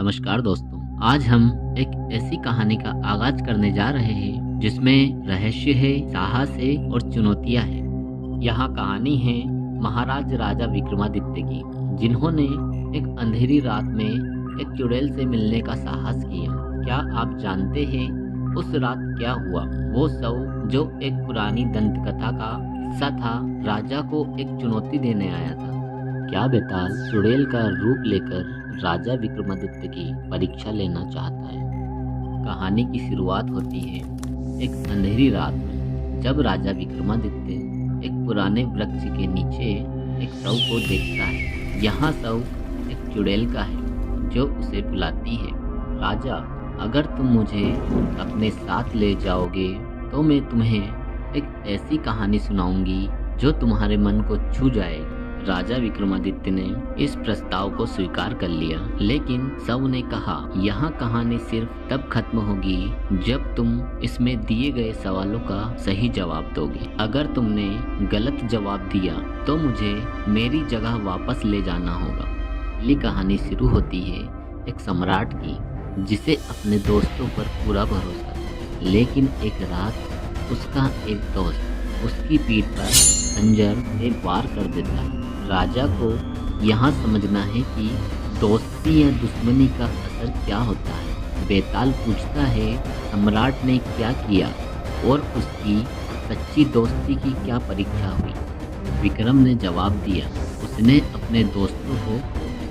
नमस्कार दोस्तों, आज हम एक ऐसी कहानी का आगाज करने जा रहे हैं जिसमें रहस्य है, साहस है और चुनौतियां हैं। यह कहानी है महाराज राजा विक्रमादित्य की, जिन्होंने एक अंधेरी रात में एक चुड़ैल से मिलने का साहस किया। क्या आप जानते हैं उस रात क्या हुआ? वो सब जो एक पुरानी दंत कथा का हिस्सा था, राजा को एक चुनौती देने आया था। क्या बेताल चुड़ैल का रूप लेकर राजा विक्रमादित्य की परीक्षा लेना चाहता है? कहानी की शुरुआत होती है एक अंधेरी रात में, जब राजा विक्रमादित्य एक पुराने वृक्ष के नीचे एक शव को देखता है। यहाँ शव एक चुड़ैल का है जो उसे बुलाती है, राजा, अगर तुम मुझे अपने साथ ले जाओगे तो मैं तुम्हें एक ऐसी कहानी सुनाऊंगी जो तुम्हारे मन को छू जाएगी। राजा विक्रमादित्य ने इस प्रस्ताव को स्वीकार कर लिया, लेकिन शव ने कहा, यह कहानी सिर्फ तब खत्म होगी जब तुम इसमें दिए गए सवालों का सही जवाब दोगे। अगर तुमने गलत जवाब दिया तो मुझे मेरी जगह वापस ले जाना होगा। अगली कहानी शुरू होती है एक सम्राट की, जिसे अपने दोस्तों पर पूरा भरोसा था। लेकिन एक रात उसका एक दोस्त उसकी पीठ पर खंजर से वार कर देता है। राजा को यहाँ समझना है कि दोस्ती या दुश्मनी का असर क्या होता है। बेताल पूछता है, सम्राट ने क्या किया और उसकी सच्ची दोस्ती की क्या परीक्षा हुई? विक्रम ने जवाब दिया, उसने अपने दोस्तों को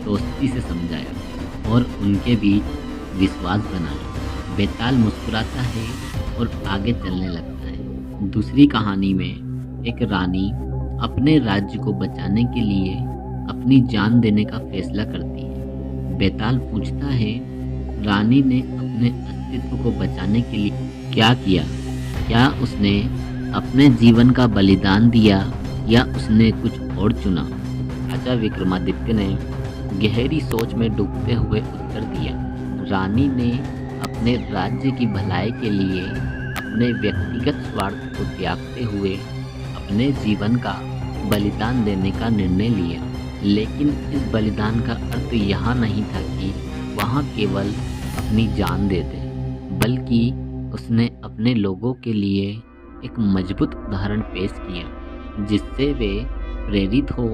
दोस्ती से समझाया और उनके बीच विश्वास बनाया। बेताल मुस्कुराता है और आगे चलने लगता है। दूसरी कहानी में एक रानी अपने राज्य को बचाने के लिए अपनी जान देने का फैसला करती है। बेताल पूछता है, रानी ने अपने अस्तित्व को बचाने के लिए क्या किया? क्या उसने अपने जीवन का बलिदान दिया या उसने कुछ और चुना? राजा विक्रमादित्य ने गहरी सोच में डूबते हुए उत्तर दिया, रानी ने अपने राज्य की भलाई के लिए अपने व्यक्तिगत स्वार्थ को त्यागते हुए अपने जीवन का बलिदान देने का निर्णय लिया। लेकिन इस बलिदान का अर्थ यह नहीं था कि वह केवल अपनी जान दे दे, बल्कि उसने अपने लोगों के लिए एक मजबूत उदाहरण पेश किया, जिससे वे प्रेरित हो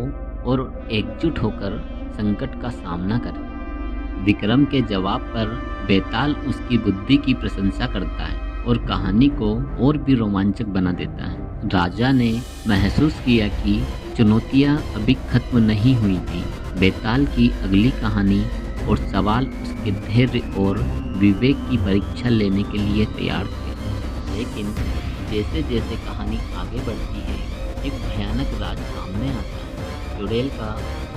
और एकजुट होकर संकट का सामना करें। विक्रम के जवाब पर बेताल उसकी बुद्धि की प्रशंसा करता है और कहानी को और भी रोमांचक बना देता है। राजा ने महसूस किया कि चुनौतियां अभी खत्म नहीं हुई थी। बेताल की अगली कहानी और सवाल उसके धैर्य और विवेक की परीक्षा लेने के लिए तैयार थे। लेकिन जैसे जैसे कहानी आगे बढ़ती है, एक भयानक राज सामने आता है। चुड़ैल का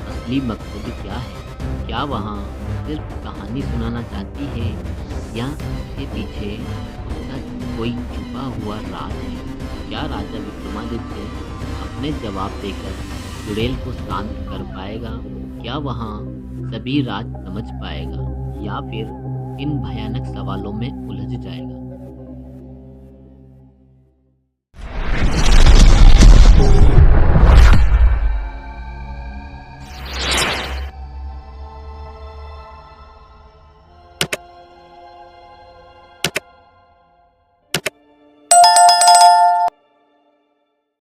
असली मकसद क्या है? क्या वहाँ सिर्फ कहानी सुनाना चाहती है या इसके पीछे उसका कोई छुपा हुआ राज है? क्या राजा विक्रमादित्य अपने जवाब देकर चुड़ैल को शांत कर पाएगा? क्या वहाँ सभी राज समझ पाएगा या फिर इन भयानक सवालों में उलझ जाएगा?